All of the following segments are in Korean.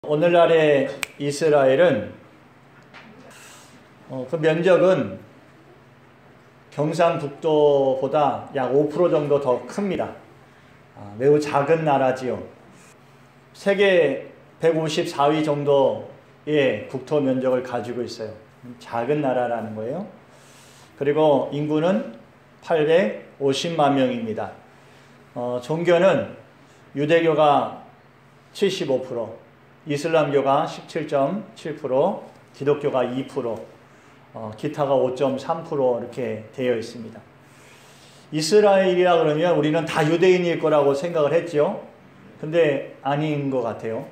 오늘날의 이스라엘은 그 면적은 경상북도보다 약 5% 정도 더 큽니다. 매우 작은 나라지요. 세계 154위 정도의 국토 면적을 가지고 있어요. 작은 나라라는 거예요. 그리고 인구는 850만 명입니다. 종교는 유대교가 75%, 이슬람교가 17.7%, 기독교가 2%, 기타가 5.3% 이렇게 되어 있습니다. 이스라엘이라 그러면 우리는 다 유대인일 거라고 생각을 했죠. 근데 아닌 것 같아요.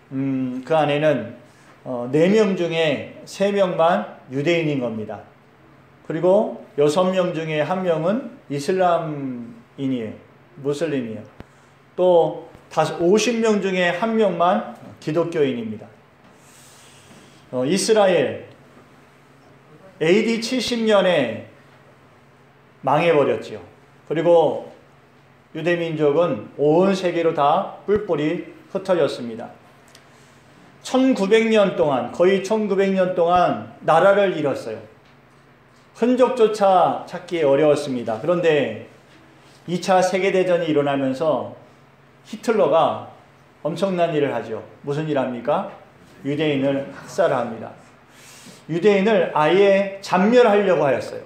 그 안에는 4명 중에 3명만 유대인인 겁니다. 그리고 6명 중에 1명은 이슬람인이에요. 무슬림이에요. 또 50명 중에 1명만 기독교인입니다. 이스라엘 AD 70년에 망해버렸죠. 그리고 유대민족은 온 세계로 다 뿔뿔이 흩어졌습니다. 1900년 동안, 거의 1900년 동안 나라를 잃었어요. 흔적조차 찾기 어려웠습니다. 그런데 2차 세계대전이 일어나면서 히틀러가 엄청난 일을 하죠. 무슨 일 합니까? 유대인을 학살합니다. 유대인을 아예 잔멸하려고 하였어요.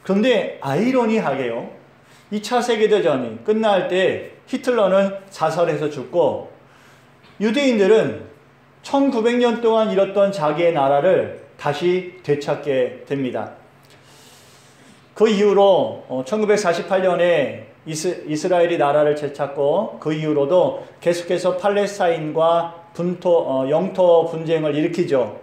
그런데 아이러니하게요, 2차 세계대전이 끝날 때 히틀러는 자살해서 죽고 유대인들은 1900년 동안 잃었던 자기의 나라를 다시 되찾게 됩니다. 그 이후로 1948년에 이스라엘이 나라를 되찾고 그 이후로도 계속해서 팔레스타인과 영토 분쟁을 일으키죠.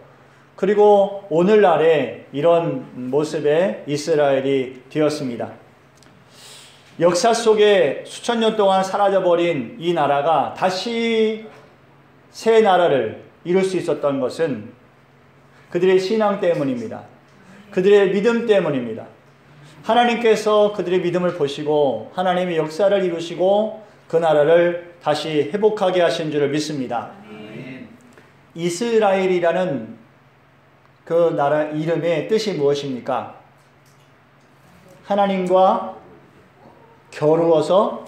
그리고 오늘날에 이런 모습의 이스라엘이 되었습니다. 역사 속에 수천 년 동안 사라져버린 이 나라가 다시 새 나라를 이룰 수 있었던 것은 그들의 신앙 때문입니다. 그들의 믿음 때문입니다. 하나님께서 그들의 믿음을 보시고 하나님의 역사를 이루시고 그 나라를 다시 회복하게 하신 줄을 믿습니다. 이스라엘이라는 그 나라 이름의 뜻이 무엇입니까? 하나님과 겨루어서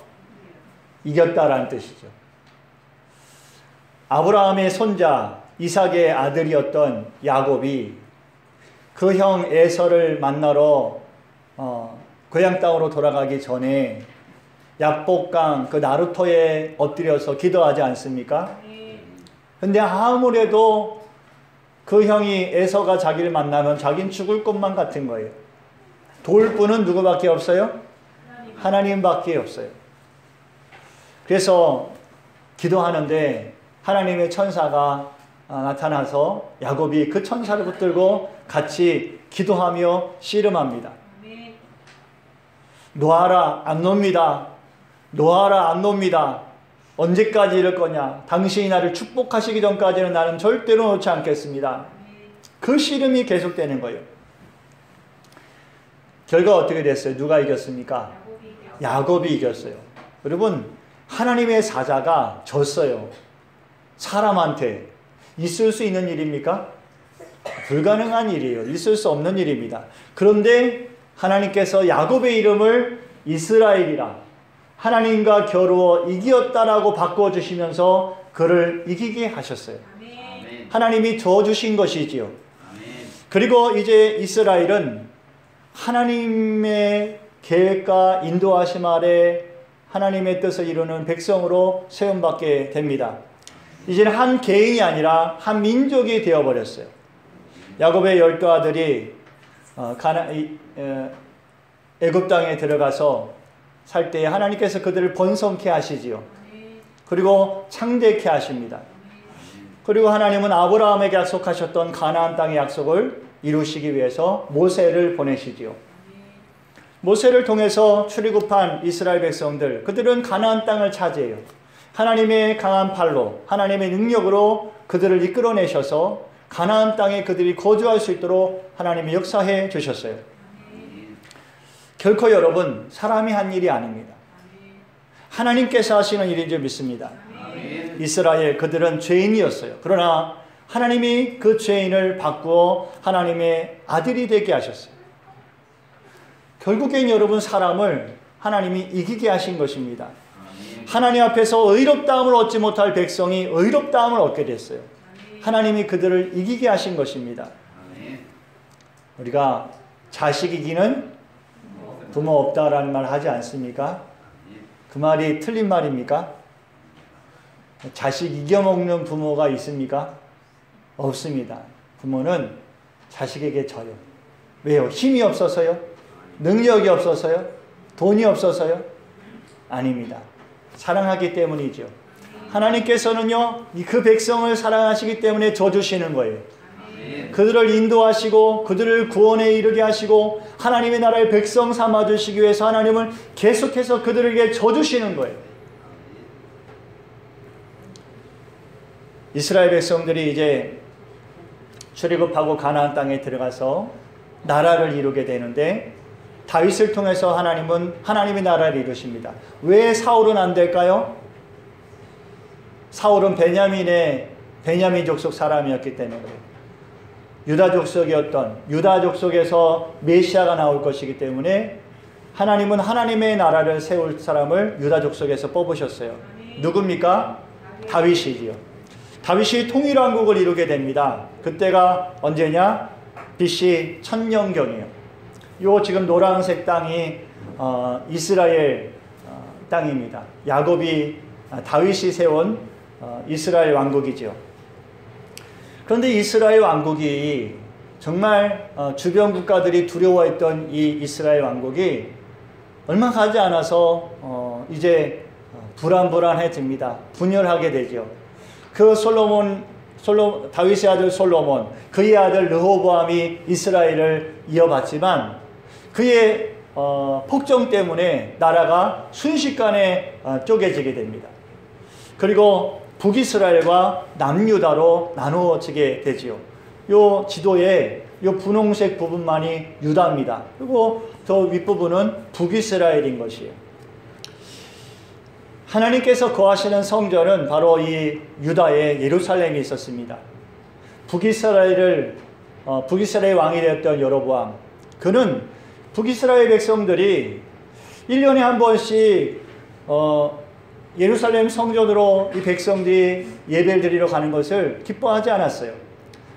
이겼다라는 뜻이죠. 아브라함의 손자 이삭의 아들이었던 야곱이 그 형 에서를 만나러 고향 땅으로 돌아가기 전에 야복강 그 나루터에 엎드려서 기도하지 않습니까? 근데 아무래도 그 형이 에서가 자기를 만나면 자기는 죽을 것만 같은 거예요. 도울 분은 누구밖에 없어요? 하나님밖에 없어요. 그래서 기도하는데 하나님의 천사가 나타나서 야곱이 그 천사를 붙들고 같이 기도하며 씨름합니다. 놓아라, 안 놉니다. 놓아라, 안 놉니다. 언제까지 이럴 거냐? 당신이 나를 축복하시기 전까지는 나는 절대로 놓지 않겠습니다. 그 씨름이 계속되는 거예요. 결과 어떻게 됐어요? 누가 이겼습니까? 야곱이 이겼어요. 여러분, 하나님의 사자가 졌어요. 사람한테. 있을 수 있는 일입니까? 불가능한 일이에요. 있을 수 없는 일입니다. 그런데 하나님께서 야곱의 이름을 이스라엘이라, 하나님과 겨루어 이겼다라고 바꿔주시면서 그를 이기게 하셨어요. 아멘. 하나님이 줘주신 것이지요. 아멘. 그리고 이제 이스라엘은 하나님의 계획과 인도하심 아래 하나님의 뜻을 이루는 백성으로 세움받게 됩니다. 이제는 한 개인이 아니라 한 민족이 되어버렸어요. 야곱의 12 아들이 애굽 땅에 들어가서 살 때 하나님께서 그들을 번성케 하시지요. 그리고 창대케 하십니다. 그리고 하나님은 아브라함에게 약속하셨던 가나안 땅의 약속을 이루시기 위해서 모세를 보내시지요. 모세를 통해서 출애굽한 이스라엘 백성들, 그들은 가나안 땅을 차지해요. 하나님의 강한 팔로, 하나님의 능력으로 그들을 이끌어내셔서 가나안 땅에 그들이 거주할 수 있도록 하나님이 역사해 주셨어요. 결코 여러분, 사람이 한 일이 아닙니다. 하나님께서 하시는 일인 줄 믿습니다. 이스라엘 그들은 죄인이었어요. 그러나 하나님이 그 죄인을 바꾸어 하나님의 아들이 되게 하셨어요. 결국엔 여러분 사람을 하나님이 이기게 하신 것입니다. 하나님 앞에서 의롭다함을 얻지 못할 백성이 의롭다함을 얻게 됐어요. 하나님이 그들을 이기게 하신 것입니다. 우리가 자식 이기는 부모 없다라는 말 하지 않습니까? 그 말이 틀린 말입니까? 자식 이겨먹는 부모가 있습니까? 없습니다. 부모는 자식에게 져요. 왜요? 힘이 없어서요? 능력이 없어서요? 돈이 없어서요? 아닙니다. 사랑하기 때문이죠. 하나님께서는요, 그 백성을 사랑하시기 때문에 져주시는 거예요. 그들을 인도하시고 그들을 구원에 이르게 하시고 하나님의 나라의 백성 삼아주시기 위해서 하나님은 계속해서 그들에게 져주시는 거예요. 이스라엘 백성들이 이제 출애굽하고 가나안 땅에 들어가서 나라를 이루게 되는데 다윗을 통해서 하나님은 하나님의 나라를 이루십니다. 왜 사울은 안 될까요? 사울은 베냐민 족속 사람이었기 때문에 유다 족속에서 메시아가 나올 것이기 때문에 하나님은 하나님의 나라를 세울 사람을 유다 족속에서 뽑으셨어요. 누굽니까? 다윗이지요. 다윗이 통일왕국을 이루게 됩니다. 그때가 언제냐? BC 1000년경이에요. 요 지금 노란색 땅이 이스라엘 땅입니다. 다윗이 세운 이스라엘 왕국이죠. 그런데 이스라엘 왕국이 정말 주변 국가들이 두려워했던 이 이스라엘 왕국이 얼마 가지 않아서 이제 불안해집니다. 분열하게 되죠. 그 다윗의 아들 솔로몬, 그의 아들 르호보암이 이스라엘을 이어받지만 그의 폭정 때문에 나라가 순식간에 쪼개지게 됩니다. 그리고 북이스라엘과 남유다로 나누어지게 되지요. 요 지도에 요 분홍색 부분만이 유다입니다. 그리고 저 윗부분은 북이스라엘인 것이에요. 하나님께서 거하시는 성전은 바로 이 유다의 예루살렘에 있었습니다. 북이스라엘 왕이 되었던 여로보암, 그는 북이스라엘 백성들이 1년에 한 번씩 예루살렘 성전으로 이 백성들이 예배를 드리러 가는 것을 기뻐하지 않았어요.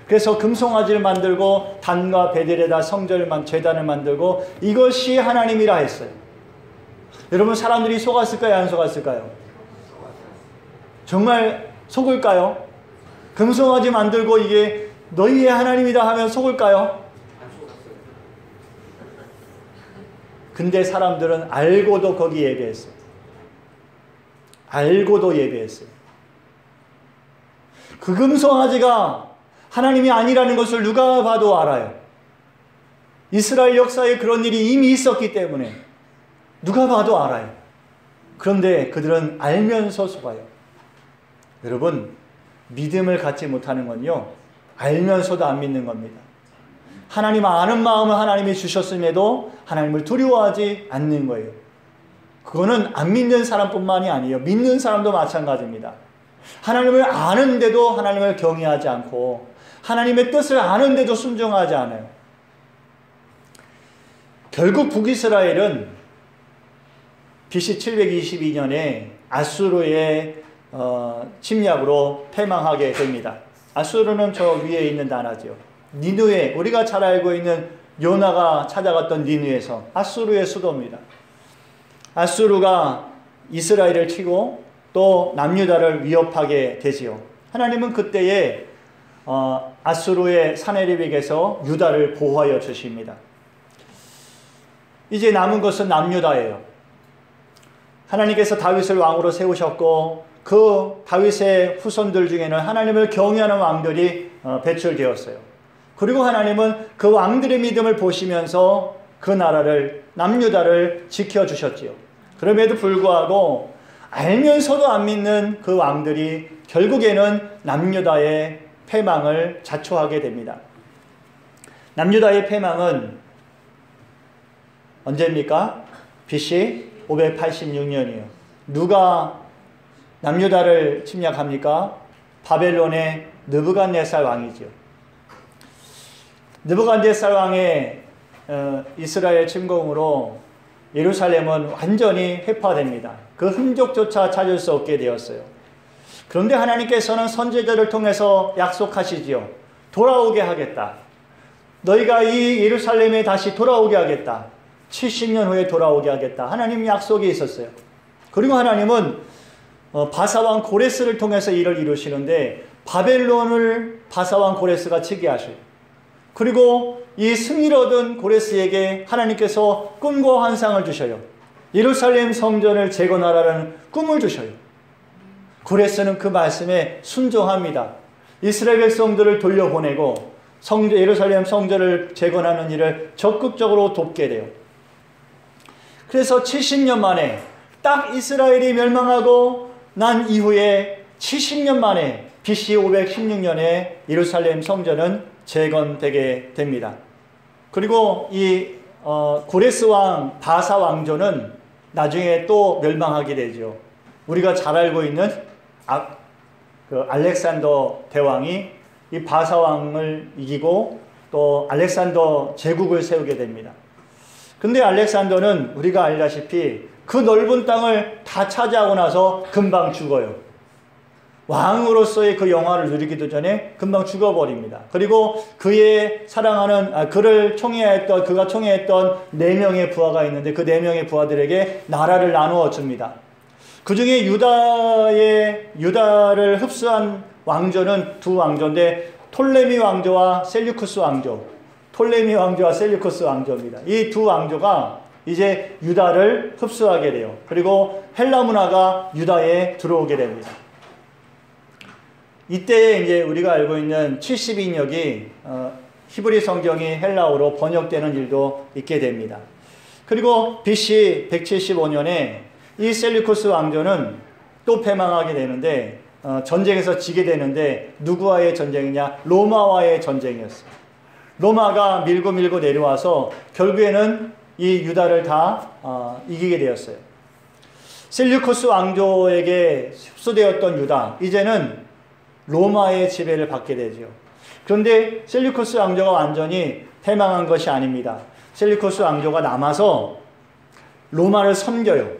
그래서 금송아지를 만들고 단과 베델에다 제단을 만들고 이것이 하나님이라 했어요. 여러분 사람들이 속았을까요? 안 속았을까요? 정말 속을까요? 금송아지 만들고 이게 너희의 하나님이다 하면 속을까요? 근데 사람들은 알고도 거기 예배했어요. 알고도 예배했어요. 그 금송아지가 하나님이 아니라는 것을 누가 봐도 알아요. 이스라엘 역사에 그런 일이 이미 있었기 때문에 누가 봐도 알아요. 그런데 그들은 알면서 속아요. 여러분, 믿음을 갖지 못하는 건요, 알면서도 안 믿는 겁니다. 하나님 아는 마음을 하나님이 주셨음에도 하나님을 두려워하지 않는 거예요. 그거는 안 믿는 사람뿐만이 아니에요. 믿는 사람도 마찬가지입니다. 하나님을 아는데도 하나님을 경외하지 않고 하나님의 뜻을 아는데도 순종하지 않아요. 결국 북이스라엘은 BC 722년에 아수르의 침략으로 패망하게 됩니다. 아수르는 저 위에 있는 나라죠. 니느웨, 우리가 잘 알고 있는 요나가 찾아갔던 니느웨에서 아수르의 수도입니다. 아수르가 이스라엘을 치고 또 남유다를 위협하게 되지요. 하나님은 그때에 아수르의 사네립에게서 유다를 보호하여 주십니다. 이제 남은 것은 남유다예요. 하나님께서 다윗을 왕으로 세우셨고 그 다윗의 후손들 중에는 하나님을 경외하는 왕들이 배출되었어요. 그리고 하나님은 그 왕들의 믿음을 보시면서 그 나라를 남유다를 지켜주셨지요. 그럼에도 불구하고 알면서도 안 믿는 그 왕들이 결국에는 남유다의 패망을 자초하게 됩니다. 남유다의 패망은 언제입니까? BC 586년이에요. 누가 남유다를 침략합니까? 바벨론의 느부갓네살 왕이죠. 느부갓네살 왕의 이스라엘 침공으로 예루살렘은 완전히 회파됩니다. 그 흔적조차 찾을 수 없게 되었어요. 그런데 하나님께서는 선지자를 통해서 약속하시지요. 돌아오게 하겠다. 너희가 이 예루살렘에 다시 돌아오게 하겠다. 70년 후에 돌아오게 하겠다. 하나님 약속이 있었어요. 그리고 하나님은 바사왕 고레스를 통해서 일을 이루시는데 바벨론을 바사왕 고레스가 치게 하셔요. 그리고 이 승리를 얻은 고레스에게 하나님께서 꿈과 환상을 주셔요. 예루살렘 성전을 재건하라는 꿈을 주셔요. 고레스는 그 말씀에 순종합니다. 이스라엘 백성들을 돌려보내고 예루살렘 성전을 재건하는 일을 적극적으로 돕게 돼요. 그래서 70년 만에 딱 이스라엘이 멸망하고 난 이후에 70년 만에 BC 516년에 예루살렘 성전은 재건되게 됩니다. 그리고 이 고레스 왕 바사 왕조는 나중에 또 멸망하게 되죠. 우리가 잘 알고 있는 알렉산더 대왕이 이 바사 왕을 이기고 또 알렉산더 제국을 세우게 됩니다. 근데 알렉산더는 우리가 알다시피 그 넓은 땅을 다 차지하고 나서 금방 죽어요. 왕으로서의 그 영화를 누리기도 전에 금방 죽어버립니다. 그리고 그의 사랑하는, 그가 총애했던 4명의 부하가 있는데 그 4명의 부하들에게 나라를 나누어 줍니다. 그 중에 유다를 흡수한 왕조는 두 왕조인데 톨레미 왕조와 셀류쿠스 왕조. 톨레미 왕조와 셀류쿠스 왕조입니다. 이 두 왕조가 이제 유다를 흡수하게 돼요. 그리고 헬라 문화가 유다에 들어오게 됩니다. 이때 이제 우리가 알고 있는 70인역이 히브리 성경이 헬라어로 번역되는 일도 있게 됩니다. 그리고 BC 175년에 이 셀류쿠스 왕조는 또 패망하게 되는데 전쟁에서 지게 되는데 누구와의 전쟁이냐? 로마와의 전쟁이었어요. 로마가 밀고 내려와서 결국에는 이 유다를 다 이기게 되었어요. 셀류쿠스 왕조에게 흡수되었던 유다, 이제는 로마의 지배를 받게 되죠. 그런데 셀류쿠스 왕조가 완전히 패망한 것이 아닙니다. 셀류쿠스 왕조가 남아서 로마를 섬겨요.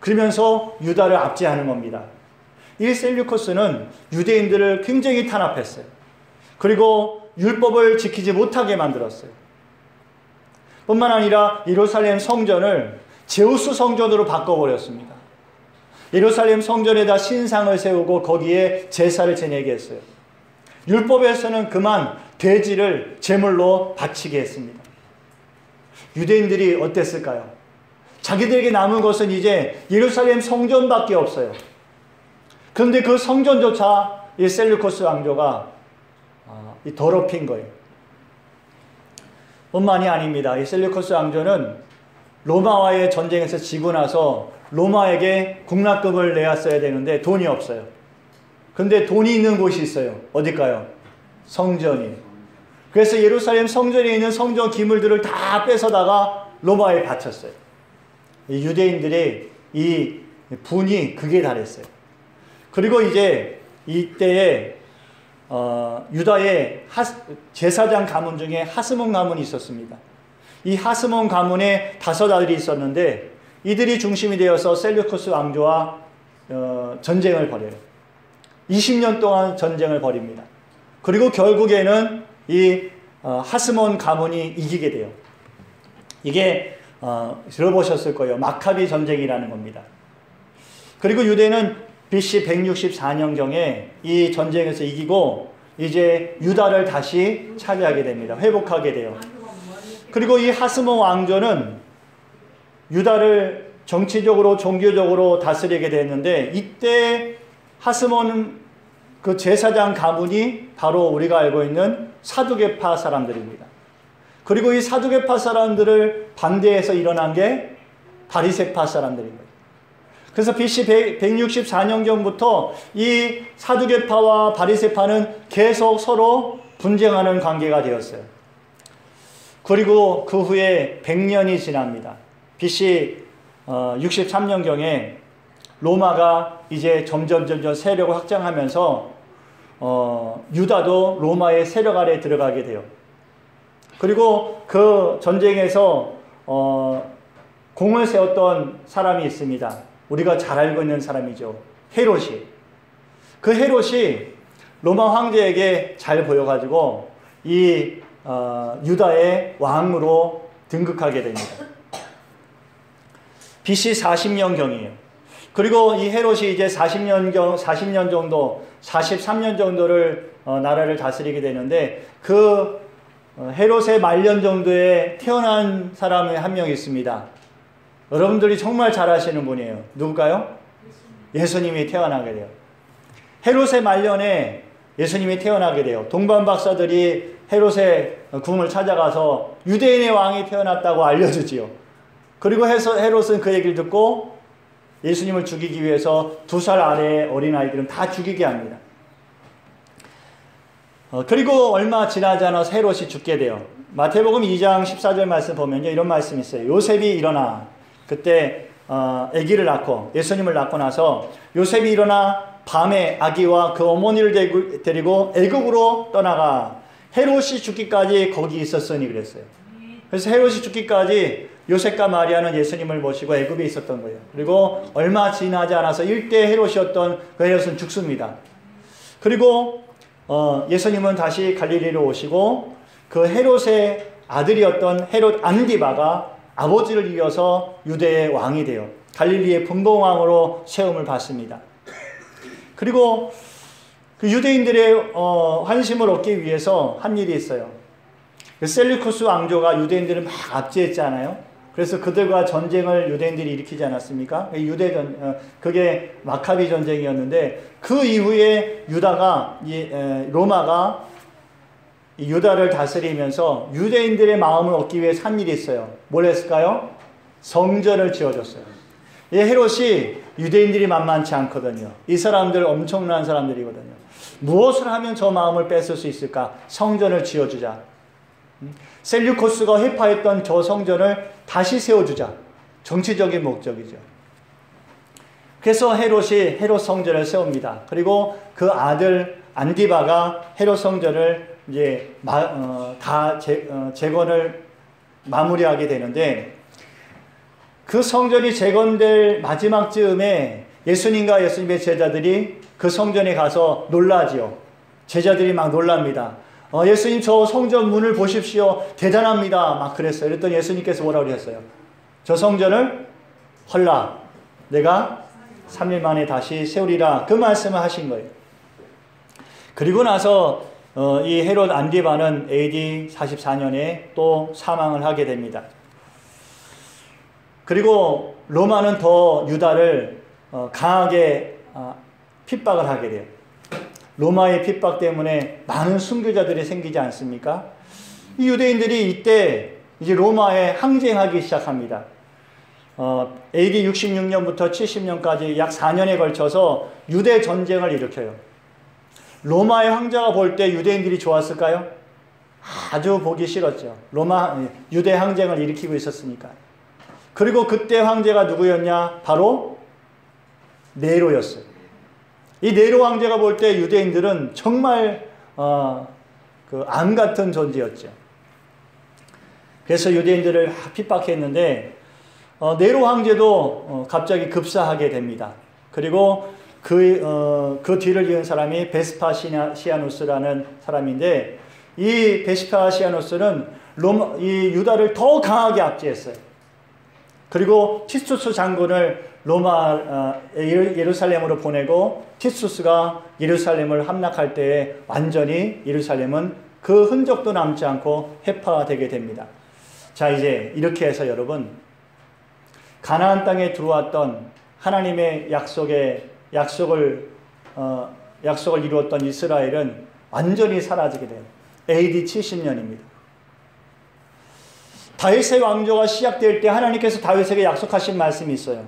그러면서 유다를 압제하는 겁니다. 이 셀류쿠스는 유대인들을 굉장히 탄압했어요. 그리고 율법을 지키지 못하게 만들었어요. 뿐만 아니라 예루살렘 성전을 제우스 성전으로 바꿔버렸습니다. 예루살렘 성전에다 신상을 세우고 거기에 제사를 지내게 했어요. 율법에서는 그만 돼지를 제물로 바치게 했습니다. 유대인들이 어땠을까요? 자기들에게 남은 것은 이제 예루살렘 성전밖에 없어요. 그런데 그 성전조차 이 셀류쿠스 왕조가 더럽힌 거예요. 뿐만이 아닙니다. 이 셀류쿠스 왕조는 로마와의 전쟁에서 지고 나서 로마에게 국납금을 내었어야 되는데 돈이 없어요. 근데 돈이 있는 곳이 있어요. 어딜까요? 성전이에요. 그래서 예루살렘 성전에 있는 성전 기물들을 다 뺏어다가 로마에 바쳤어요. 이 유대인들의 이 분이 극에 달했어요. 그리고 이제 이때에 유다의 제사장 가문 중에 하스몬 가문이 있었습니다. 이 하스몬 가문에 5 아들이 있었는데 이들이 중심이 되어서 셀류쿠스 왕조와 전쟁을 벌여요. 20년 동안 전쟁을 벌입니다. 그리고 결국에는 이 하스몬 가문이 이기게 돼요. 이게 들어보셨을 거예요. 마카비 전쟁이라는 겁니다. 그리고 유대는 BC 164년경에 이 전쟁에서 이기고 이제 유다를 다시 차지하게 됩니다. 회복하게 돼요. 그리고 이 하스몬 왕조는 유다를 정치적으로 종교적으로 다스리게 됐는데 이때 하스몬 그 제사장 가문이 바로 우리가 알고 있는 사두개파 사람들입니다. 그리고 이 사두개파 사람들을 반대해서 일어난 게 바리새파 사람들입니다. 그래서 BC 164년경부터 이 사두개파와 바리새파는 계속 서로 분쟁하는 관계가 되었어요. 그리고 그 후에 100년이 지납니다. BC 63년경에 로마가 이제 점점 세력을 확장하면서 유다도 로마의 세력 아래에 들어가게 돼요. 그리고 그 전쟁에서 공을 세웠던 사람이 있습니다. 우리가 잘 알고 있는 사람이죠. 헤롯이. 그 헤롯이 로마 황제에게 잘 보여가지고 이 유다의 왕으로 등극하게 됩니다. BC 40년경이에요. 그리고 이 헤롯이 이제 40년 정도, 43년 정도를 나라를 다스리게 되는데 그 헤롯의 말년 정도에 태어난 사람이 한 명 있습니다. 여러분들이 정말 잘 아시는 분이에요. 누굴까요? 예수님이 태어나게 돼요. 헤롯의 말년에 예수님이 태어나게 돼요. 동방 박사들이 헤롯의 궁을 찾아가서 유대인의 왕이 태어났다고 알려주지요. 그리고 헤롯은 그 얘기를 듣고 예수님을 죽이기 위해서 2살 아래의 어린아이들은 다 죽이게 합니다. 그리고 얼마 지나지 않아서 헤롯이 죽게 돼요. 마태복음 2장 14절 말씀 보면요, 이런 말씀이 있어요. 요셉이 일어나, 그때 아기를 낳고 예수님을 낳고 나서 요셉이 일어나 밤에 아기와 그 어머니를 데리고 애굽으로 떠나가 헤롯이 죽기까지 거기 있었으니 그랬어요. 그래서 헤롯이 죽기까지 요셉과 마리아는 예수님을 모시고 애굽에 있었던 거예요. 그리고 얼마 지나지 않아서 1대 헤롯이었던 그 헤롯은 죽습니다. 그리고 예수님은 다시 갈릴리로 오시고 그 헤롯의 아들이었던 헤롯 안디바가 아버지를 이어서 유대의 왕이 돼요. 갈릴리의 분봉왕으로 세움을 받습니다. 그리고 그 유대인들의 환심을 얻기 위해서 한 일이 있어요. 그 셀루쿠스 왕조가 유대인들을 막 압제했잖아요. 그래서 그들과 전쟁을 유대인들이 일으키지 않았습니까? 그게 마카비 전쟁이었는데 그 이후에 로마가 유다를 다스리면서 유대인들의 마음을 얻기 위해 한 일이 있어요. 뭘 했을까요? 성전을 지어줬어요. 이 헤롯이 유대인들이 만만치 않거든요. 이 사람들 엄청난 사람들이거든요. 무엇을 하면 저 마음을 뺏을 수 있을까? 성전을 지어주자. 셀류코스가 회파했던 저 성전을 다시 세워주자. 정치적인 목적이죠. 그래서 헤롯이 헤롯 성전을 세웁니다. 그리고 그 아들 안디바가 헤롯 성전을 이제 재건을 마무리하게 되는데 그 성전이 재건될 마지막 즈음에 예수님과 예수님의 제자들이 그 성전에 가서 놀라지요. 제자들이 막 놀랍니다. 예수님 저 성전 문을 보십시오. 대단합니다. 막 그랬어요. 그랬더니 예수님께서 뭐라고 그랬어요? 저 성전을 헐라. 내가 3일 만에 다시 세우리라. 그 말씀을 하신 거예요. 그리고 나서 이 헤롯 안디바는 AD 44년에 또 사망을 하게 됩니다. 그리고 로마는 더 유다를 강하게 핍박을 하게 돼요. 로마의 핍박 때문에 많은 순교자들이 생기지 않습니까? 이 유대인들이 이때 이제 로마에 항쟁하기 시작합니다. AD 66년부터 70년까지 약 4년에 걸쳐서 유대 전쟁을 일으켜요. 로마의 황제가 볼 때 유대인들이 좋았을까요? 아주 보기 싫었죠. 유대 항쟁을 일으키고 있었으니까. 그리고 그때 황제가 누구였냐? 바로 네로였어요. 이 네로 황제가 볼 때 유대인들은 정말 암 같은 존재였죠. 그래서 유대인들을 핍박했는데 네로 황제도 갑자기 급사하게 됩니다. 그리고 그 뒤를 이은 사람이 베스파시아누스라는 사람인데 이 베스파시아누스는 이 유다를 더 강하게 압제했어요. 그리고 티투스 장군을 예루살렘으로 보내고 티투스가 예루살렘을 함락할 때에 완전히 예루살렘은 그 흔적도 남지 않고 회파되게 됩니다. 자, 이제 이렇게 해서 여러분, 가나안 땅에 들어왔던 하나님의 약속을 이루었던 이스라엘은 완전히 사라지게 돼요. AD 70년입니다. 다윗의 왕조가 시작될 때 하나님께서 다윗에게 약속하신 말씀이 있어요.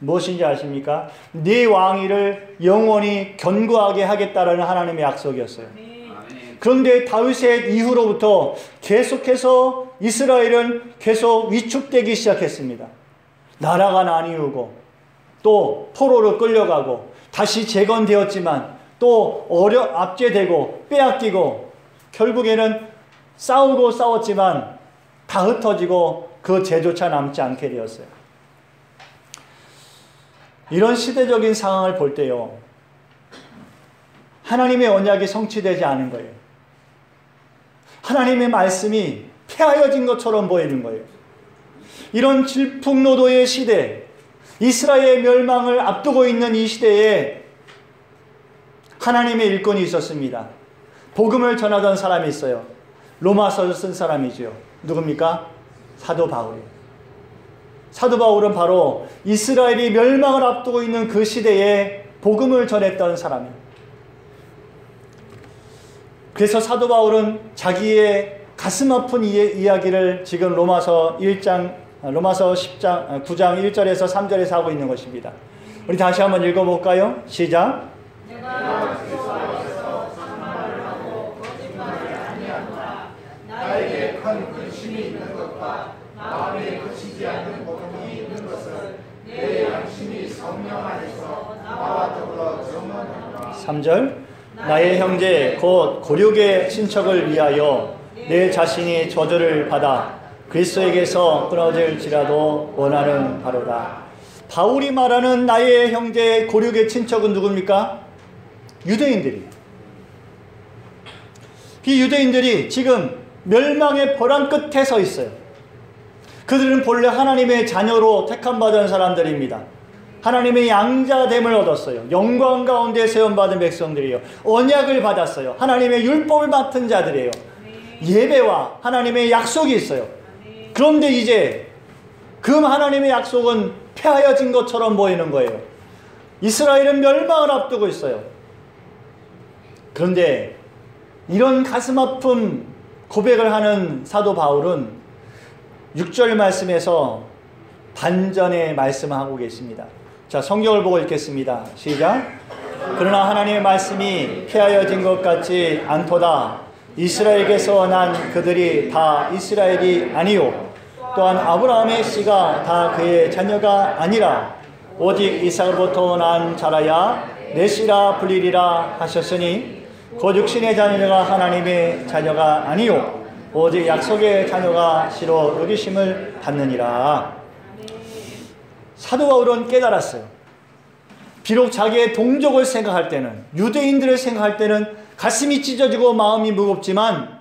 무엇인지 아십니까? 네 왕위를 영원히 견고하게 하겠다라는 하나님의 약속이었어요. 그런데 다윗의 이후로부터 계속해서 이스라엘은 계속 위축되기 시작했습니다. 나라가 나뉘고 또 포로로 끌려가고 다시 재건되었지만 또 압제되고 빼앗기고 결국에는 싸우고 싸웠지만 다 흩어지고 그 죄조차 남지 않게 되었어요. 이런 시대적인 상황을 볼 때요, 하나님의 언약이 성취되지 않은 거예요. 하나님의 말씀이 폐하여진 것처럼 보이는 거예요. 이런 질풍노도의 시대, 이스라엘의 멸망을 앞두고 있는 이 시대에 하나님의 일꾼이 있었습니다. 복음을 전하던 사람이 있어요. 로마서를 쓴 사람이죠. 누굽니까? 사도 바울이에요. 사도 바울은 바로 이스라엘이 멸망을 앞두고 있는 그 시대에 복음을 전했던 사람이에요. 그래서 사도 바울은 자기의 가슴 아픈 이야기를 지금 로마서 10장 9장 1절에서 3절에서 하고 있는 것입니다. 우리 다시 한번 읽어볼까요? 시작. 내가 그리스도 안에서 참말을 하고 거짓말을 아니하노라. 나에게 큰 근심이 있는 것과 마음에 그치지 않는 고통이 있는 것을 내 양심이 성령 안에서 나와 더불어 증언하노라. 3절. 나의 형제 곧 고륙의 친척을 위하여 내 자신이 저주를 받아 그리스도에게서 끊어질지라도 원하는 바로다. 바울이 말하는 나의 형제 고륙의 친척은 누굽니까? 유대인들이. 이 유대인들이 지금 멸망의 벼랑 끝에 서 있어요. 그들은 본래 하나님의 자녀로 택함받은 사람들입니다. 하나님의 양자됨을 얻었어요. 영광 가운데 세움받은 백성들이에요. 언약을 받았어요. 하나님의 율법을 맡은 자들이에요. 예배와 하나님의 약속이 있어요. 그런데 이제 그 하나님의 약속은 폐하여진 것처럼 보이는 거예요. 이스라엘은 멸망을 앞두고 있어요. 그런데 이런 가슴 아픈 고백을 하는 사도 바울은 6절 말씀에서 반전의 말씀을 하고 계십니다. 자, 성경을 보고 읽겠습니다. 시작. 그러나 하나님의 말씀이 폐하여진 것 같지 않도다. 이스라엘에게서 난 그들이 다 이스라엘이 아니요 또한 아브라함의 씨가 다 그의 자녀가 아니라 오직 이삭으로부터 난 자라야 내 씨라 불리리라 하셨으니 곧 육신의 자녀가 하나님의 자녀가 아니요 오직 약속의 자녀가 씨로 여기심을 받느니라. 사도 바울은 깨달았어요. 비록 자기의 동족을 생각할 때는, 유대인들을 생각할 때는 가슴이 찢어지고 마음이 무겁지만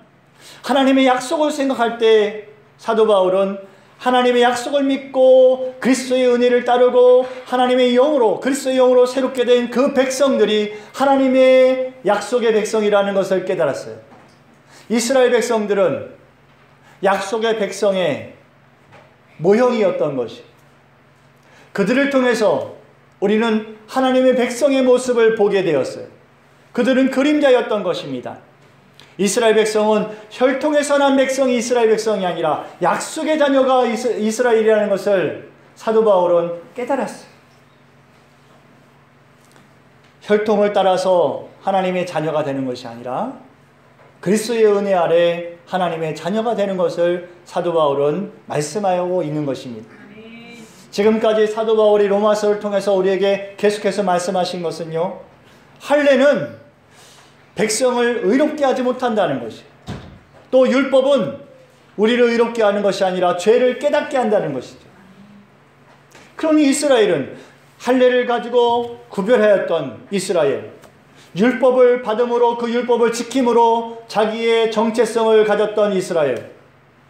하나님의 약속을 생각할 때 사도 바울은 하나님의 약속을 믿고 그리스도의 은혜를 따르고 하나님의 영으로, 그리스도의 영으로 새롭게 된 그 백성들이 하나님의 약속의 백성이라는 것을 깨달았어요. 이스라엘 백성들은 약속의 백성의 모형이었던 것이, 그들을 통해서 우리는 하나님의 백성의 모습을 보게 되었어요. 그들은 그림자였던 것입니다. 이스라엘 백성은 혈통에서 난 백성이 이스라엘 백성이 아니라 약속의 자녀가 이스라엘이라는 것을 사도 바울은 깨달았어요. 혈통을 따라서 하나님의 자녀가 되는 것이 아니라 그리스도의 은혜 아래 하나님의 자녀가 되는 것을 사도 바울은 말씀하고 있는 것입니다. 지금까지 사도 바울이 로마서를 통해서 우리에게 계속해서 말씀하신 것은요, 할례는 백성을 의롭게 하지 못한다는 것이, 또 율법은 우리를 의롭게 하는 것이 아니라 죄를 깨닫게 한다는 것이죠. 그러니 이스라엘은 할례를 가지고 구별하였던 이스라엘, 율법을 받음으로 그 율법을 지킴으로 자기의 정체성을 가졌던 이스라엘,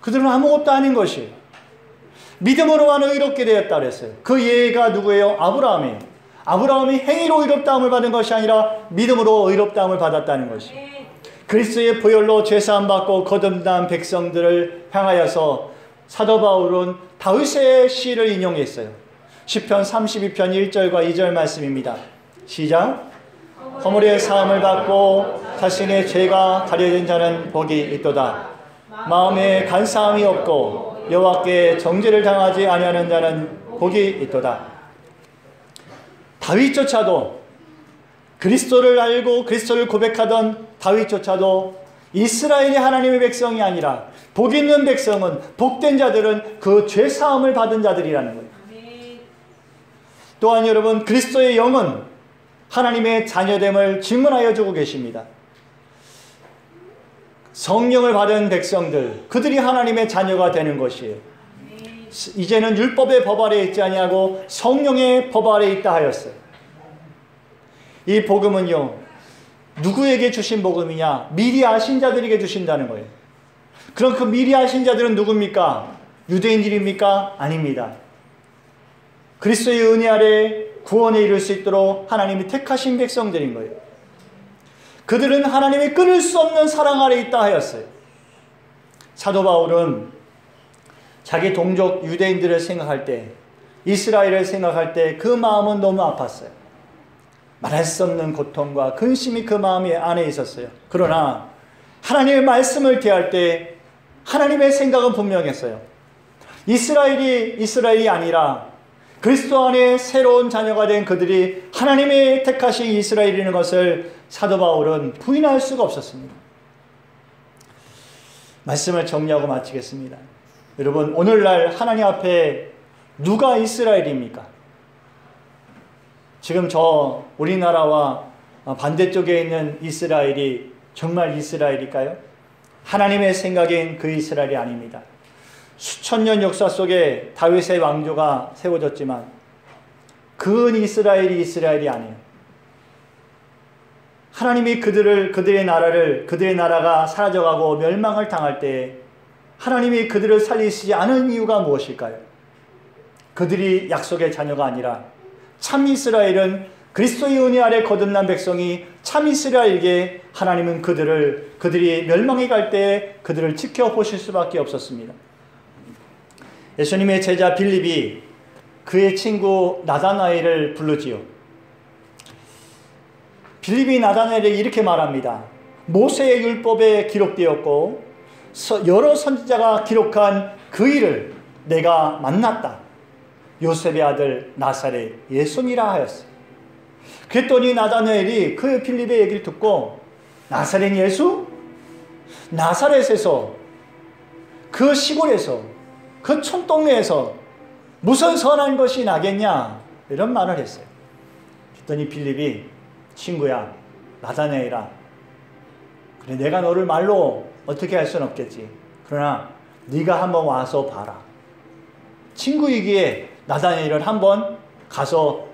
그들은 아무것도 아닌 것이에요. 믿음으로만 의롭게 되었다 그랬어요. 그 예가 누구예요? 아브라함이에요. 아브라함이 행위로 의롭다함을 받은 것이 아니라 믿음으로 의롭다함을 받았다는 것이. 그리스도의 보혈로 죄사함 받고 거듭난 백성들을 향하여서 사도 바울은 다윗의 시를 인용했어요. 시편 32편 1절과 2절 말씀입니다. 시작. 허물의 사함을 받고 자신의 죄가 가려진 자는 복이 있도다. 마음에 간사함이 없고 여호와께 정죄를 당하지 아니하는 자는 복이 있도다. 다윗조차도, 그리스도를 알고 그리스도를 고백하던 다윗조차도 이스라엘이 하나님의 백성이 아니라 복 있는 백성은, 복된 자들은 그 죄사함을 받은 자들이라는 거예요. 또한 여러분, 그리스도의 영은 하나님의 자녀됨을 증언하여 주고 계십니다. 성령을 받은 백성들, 그들이 하나님의 자녀가 되는 것이에요. 이제는 율법의 법 아래에 있지 아니하고 성령의 법 아래에 있다 하였어요. 이 복음은요, 누구에게 주신 복음이냐? 미리 아신 자들에게 주신다는 거예요. 그럼 그 미리 아신 자들은 누굽니까? 유대인들입니까? 아닙니다. 그리스도의 은혜 아래 구원에 이를 수 있도록 하나님이 택하신 백성들인 거예요. 그들은 하나님의 끊을 수 없는 사랑 아래 있다 하였어요. 사도 바울은 자기 동족 유대인들을 생각할 때, 이스라엘을 생각할 때 그 마음은 너무 아팠어요. 말할 수 없는 고통과 근심이 그 마음 안에 있었어요. 그러나 하나님의 말씀을 대할 때 하나님의 생각은 분명했어요. 이스라엘이 아니라 그리스도 안에 새로운 자녀가 된 그들이 하나님의 택하신 이스라엘이라는 것을 사도 바울은 부인할 수가 없었습니다. 말씀을 정리하고 마치겠습니다. 여러분, 오늘날 하나님 앞에 누가 이스라엘입니까? 지금 우리나라와 반대쪽에 있는 이스라엘이 정말 이스라엘일까요? 하나님의 생각엔 그 이스라엘이 아닙니다. 수천 년 역사 속에 다윗의 왕조가 세워졌지만 그 이스라엘이 아니에요. 하나님이 그들의 나라가 사라져가고 멸망을 당할 때 하나님이 그들을 살리시지 않은 이유가 무엇일까요? 그들이 약속의 자녀가 아니라 참 이스라엘은 그리스도의 은혜 아래 거듭난 백성이 참 이스라엘에게 하나님은 그들이 멸망해 갈 때 그들을 지켜보실 수밖에 없었습니다. 예수님의 제자 빌립이 그의 친구 나다나엘을 부르지요. 빌립이 나다나엘에게 이렇게 말합니다. 모세의 율법에 기록되었고 여러 선지자가 기록한 그 일을 내가 만났다. 요셉의 아들 나사렛 예수니라 하였어요. 그랬더니 나다나엘이 그 빌립의 얘기를 듣고 나사렛 예수? 나사렛에서, 그 시골에서, 그 촌동네에서 무슨 선한 것이 나겠냐? 이런 말을 했어요. 그랬더니 빌립이 친구야, 나다나엘아, 그래 내가 너를 말로 어떻게 할 수는 없겠지. 그러나 네가 한번 와서 봐라. 친구이기에 나다나엘을 한번 가서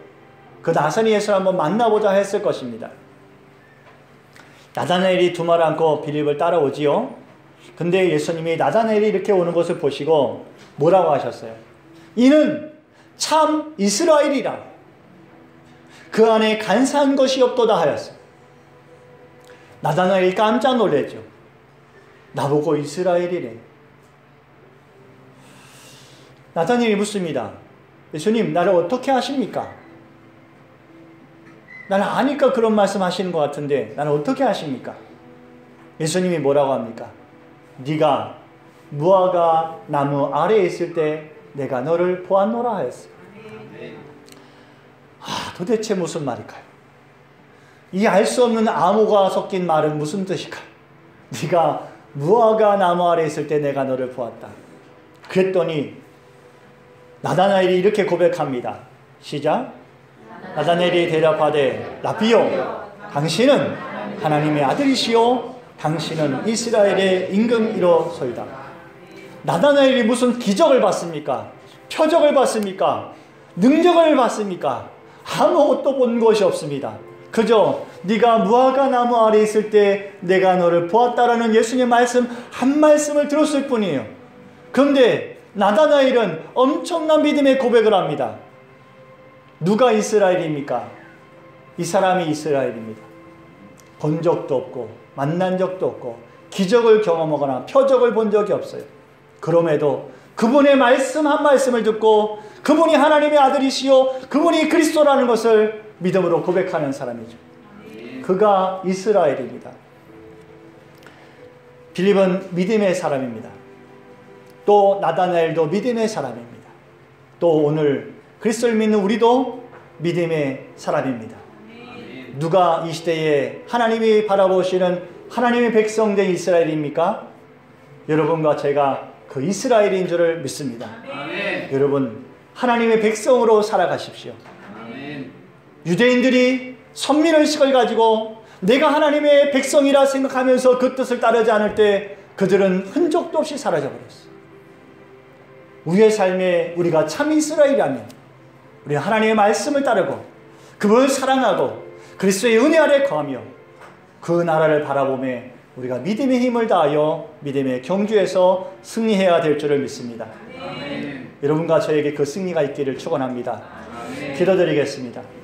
그 나사렛 예수를 한번 만나보자 했을 것입니다. 나다나엘이 두 말 않고 빌립을 따라오지요. 근데 예수님이 나다나엘이 이렇게 오는 것을 보시고 뭐라고 하셨어요? 이는 참 이스라엘이라. 그 안에 간사한 것이 없도다 하였어요. 나다나엘이 깜짝 놀랐죠. 나보고 이스라엘이래. 나다나엘이 묻습니다. 예수님, 나를 어떻게 아십니까? 나는 아니까 그런 말씀 하시는 것 같은데 나는 어떻게 아십니까? 예수님이 뭐라고 합니까? 네가 무화과 나무 아래에 있을 때 내가 너를 보았노라 하였어요. 도대체 무슨 말일까요? 이 알 수 없는 암호가 섞인 말은 무슨 뜻일까요? 네가 무화과 나무 아래에 있을 때 내가 너를 보았다. 그랬더니 나다나엘이 이렇게 고백합니다. 시작. 나다나엘이 대답하되 라비요, 당신은 하나님의 아들이시요 당신은 이스라엘의 임금이로소이다. 나다나엘이 무슨 기적을 봤습니까? 표적을 봤습니까? 능력을 봤습니까? 아무것도 본 것이 없습니다. 그저 네가 무화과 나무 아래 있을 때 내가 너를 보았다라는 예수님의 말씀 한 말씀을 들었을 뿐이에요. 그런데 나다나엘은 엄청난 믿음의 고백을 합니다. 누가 이스라엘입니까? 이 사람이 이스라엘입니다. 본 적도 없고 만난 적도 없고 기적을 경험하거나 표적을 본 적이 없어요. 그럼에도 그분의 말씀 한 말씀을 듣고 그분이 하나님의 아들이시요 그분이 그리스도라는 것을 믿음으로 고백하는 사람이죠. 그가 이스라엘입니다. 빌립은 믿음의 사람입니다. 또 나다나엘도 믿음의 사람입니다. 또 오늘 그리스도를 믿는 우리도 믿음의 사람입니다. 누가 이 시대에 하나님이 바라보시는 하나님의 백성된 이스라엘입니까? 여러분과 제가 그 이스라엘인 줄을 믿습니다. 아멘. 여러분 하나님의 백성으로 살아가십시오. 유대인들이 선민의식을 가지고 내가 하나님의 백성이라 생각하면서 그 뜻을 따르지 않을 때 그들은 흔적도 없이 사라져버렸어요. 우리의 삶에 우리가 참 이스라엘이라면 우리 하나님의 말씀을 따르고 그분을 사랑하고 그리스도의 은혜 아래 거하며 그 나라를 바라보며 우리가 믿음의 힘을 다하여 믿음의 경주에서 승리해야 될 줄을 믿습니다. 아멘. 여러분과 저에게 그 승리가 있기를 축원합니다. 기도드리겠습니다.